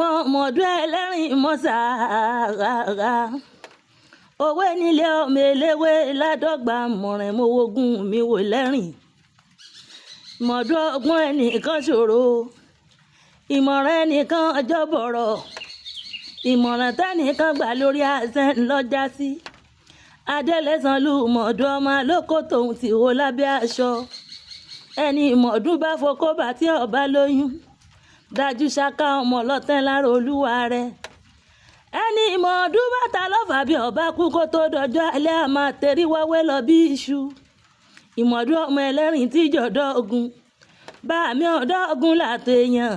àwọn ọmọdún ẹlẹ́rìn mọ́sàárà òwe nílé ọmọ eléwé ládọ́gba mọ̀rìn mo wogun mi wò lẹ́rìn mọ̀dún ọgbọ́n ẹnìkan ṣòro ìmọ̀ràn ẹnìkan ọjọ́ bọ̀rọ̀ ìmọ̀ràn tẹ́nìkan gbà lórí àṣẹ ńlọ́jà sí adélẹ́sànlú mọ̀dún ọmọ lóko tòun ti wò lábẹ́ aṣọ ẹni ìmọ̀dún bá fokóbà tí ọba lóyún dájú ṣáká ọmọ ọlọ́tẹ́ lára olúwa rẹ̀ ẹni ìmọ̀ọ́dún bàtà lọ́fà bí ọba kú kó tó dọjọ́ alẹ́ a máa tẹ̀rí wáwé lọ bí iṣu ìmọ̀ọ́dún ọmọ ẹlẹ́rìn tí jọ̀dọ̀ ogun bá mi ọ̀dọ́ ogun làtọ̀ èèyàn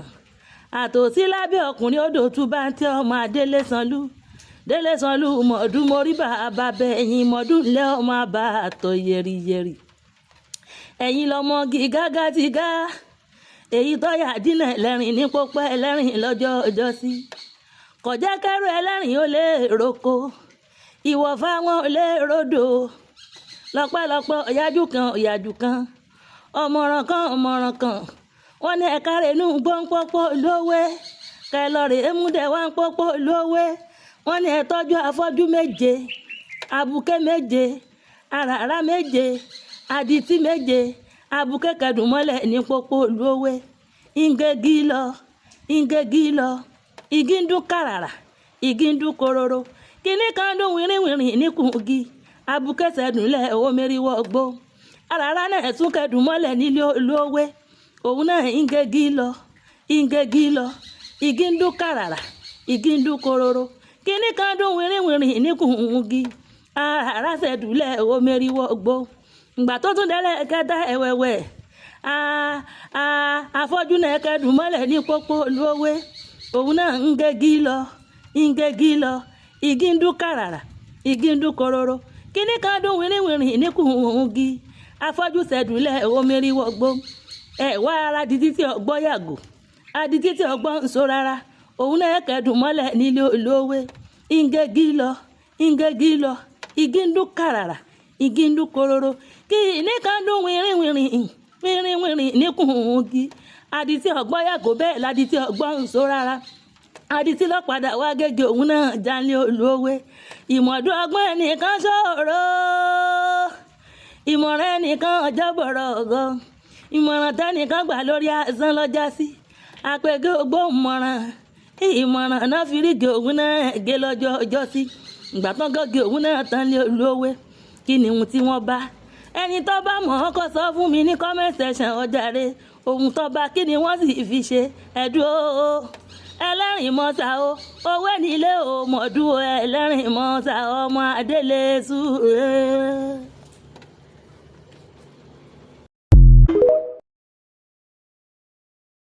àtòsí lábẹ́ ọkùnrin odò tún bá ń tẹ ọmọ Adélẹ́sànlú mọ̀ọ́dún morí bàbá bẹ ẹ̀yìn mọ̀ọ́dún lẹ́ ọmọ àbá àtọ̀ yẹ̀rìyẹ̀rì ẹ̀yìn lọ́mọ gígágá ti gá èyí tọ́yà dínà ẹlẹ́rìn ní pópẹ́ ẹlẹ́rìn lọ́jọ́ ọjọ́ sí kọjá kẹrù ẹlẹ́rìn ó lè roko ìwọ̀fà wọn ò lè rodò lọ́pẹ́lọpẹ́ ọ̀yájú kan ọmọràn kan wọ́n ní ẹ̀ka rẹ̀ nù gbọ́npọ́pọ́ lówé kẹlọ́rẹ̀ èmúdẹ̀ wá ń pọ́pọ́ lówé wọ́n ní ẹ tọ́jú afọ́jú méje abuké méje àràrá méje adití méje abuké kẹdùnmọ́lẹ̀ ní pọ́pọ́ lówé ingegi lọ igi ń dún kàràrà igi ń dún kororo kíní kan dún wìrìwìrì níkùngi abuké sẹ́dùnlẹ̀ owó mẹ́rìwọ́ gbó àràrá náà tún kẹdùnmọ́lẹ̀ nílé olówé òun náà ingegi lọ igi ń dún kàràrà igi ń dún kororo kíní kan dún wìrìwìrì níkùngi àràrá sẹ́dùnlẹ̀ owó mẹ́rìwọ́ gbó ìgbà tó tún délẹ̀ kẹta ẹ̀wẹ̀wẹ̀ afọ́jú náà kẹdùnmọ́lẹ̀ ní pópó lówé òun náà ń gégí lọ igi ń dún kàràrà igi ń dún kororo kíní kan dún wìrìwìrì níkùngi afọ́jú sẹ́dùnlẹ̀ omeriwọ́ gbó wá ara di títí ọgbọ́ yàgò adi títí ọgbọ́ ń so rárá òun náà kẹdùn mọ́lẹ̀ nílé olówé ń gégí lọ igi ń dún kàràrà igi ń dún kororo kíní kan dún wìrìwìrì níkùngi adití ọgbọ́ yàgò bẹ́ẹ̀ ladití ọgbọ́ ń so rárá adití lọ́padà wá gẹ́gẹ́ òun náà jálẹ̀ olówé ìmọ̀dún ọgbọ́n ẹnìkan ṣòro ìmọ̀ràn ẹnìkan ọjọ́ bọ̀rọ̀ ọ̀gọ́ ìmọ̀ràn tẹ́nìkan gbà lórí àṣán lọ́jà sí àpègé ògbómọ̀ràn ìmọ̀ràn náà fi rígè òun náà gé lọ́jọ́ ọjọ́ sí ìgbà tán gọ́gẹ́ òun náà tán lé olówé kí ni ohun tí wọ́n bá ẹni tó bá mọ̀ ọ́ kó sọ fún mi ní comment section ọjàre ohun tó bá kí ni wọ́n sì fi ṣe ẹ̀dùn o ẹlẹ́rìn mọ́sá o owó nílé o mọ̀dún ẹlẹ́rìn mọ́sá ọmọ Adélẹ́sùrẹ́.